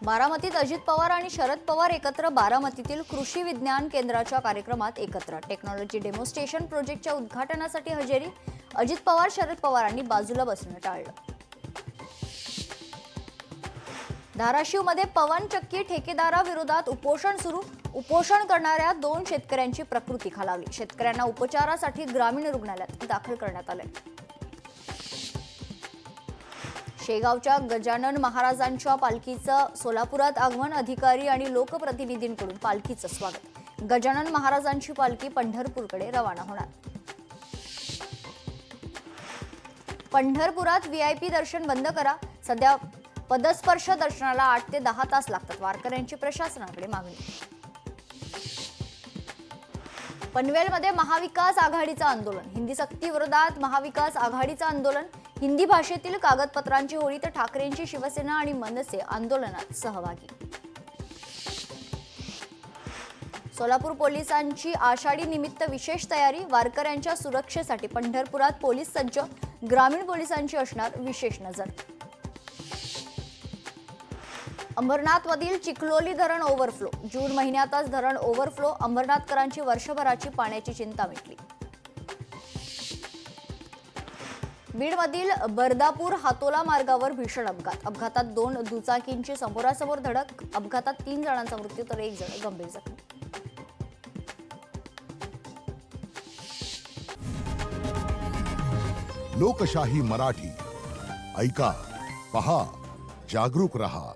बारामतीत अजित पवार आणि शरद पवार एकत्र बारामतीतील कृषी विज्ञान केंद्राच्या कार्यक्रमात एकत्र टेक्नॉलॉजी डेमोन्स्ट्रेशन प्रोजेक्टच्या उद्घाटनासाठी हजेरी अजित पवार शरद पवारांनी बाजूला बसणं टाळलं। धाराशिवमध्ये पवन चक्की ठेकेदाराविरोधात उपोषण सुरू उपोषण करणाऱ्या 2 शेतकऱ्यांची प्रकृती खालावली। शेतकऱ्यांना उपचारासाठी ग्रामीण रुग्णालयात दाखल करण्यात आले। शेगावच्या गजानन महाराजांच्या पालखीचं सोलापुरात आगमन अधिकारी आणि लोकप्रतिनिधींकडून पालखीचं स्वागत। गजानन महाराजांची पालखी पंढरपूरकडे रवाना होणार। पंढरपुरात व्हीआयपी दर्शन बंद करा। सध्या पदस्पर्श दर्शनाला 8 ते 10 तास लागतात। वारकऱ्यांची प्रशासनाकडे मागणी। पनवेलमध्ये महाविकास आघाडीचं आंदोलन। हिंदी सक्ती विरोधात महाविकास आघाडीचं आंदोलन। हिंदी भाषेतील कागदपत्रांची होळी तर ठाकरेंची शिवसेना आणि मनसे आंदोलनात सहभागी। सोलापूर पोलिसांची आषाढी निमित्त विशेष तयारी। वारकऱ्यांच्या सुरक्षेसाठी पंढरपुरात पोलीस सज्ज। ग्रामीण पोलिसांची असणार विशेष नजर। अंबरनाथमधील चिखलोली धरण ओव्हरफ्लो। जून महिन्यातच धरण ओव्हरफ्लो। अंबरनाथकरांची वर्षभराची पाण्याची चिंता मिटली। बीडमधील बर्दापूर हातोला मार्गावर भीषण अपघात। अपघातात 2 दुचाकींची समोरासमोर धडक। अपघातात 3 जणांचा मृत्यू तर 1 जण गंभीर जखमी। लोकशाही मराठी ऐका, पहा, जागरूक रहा।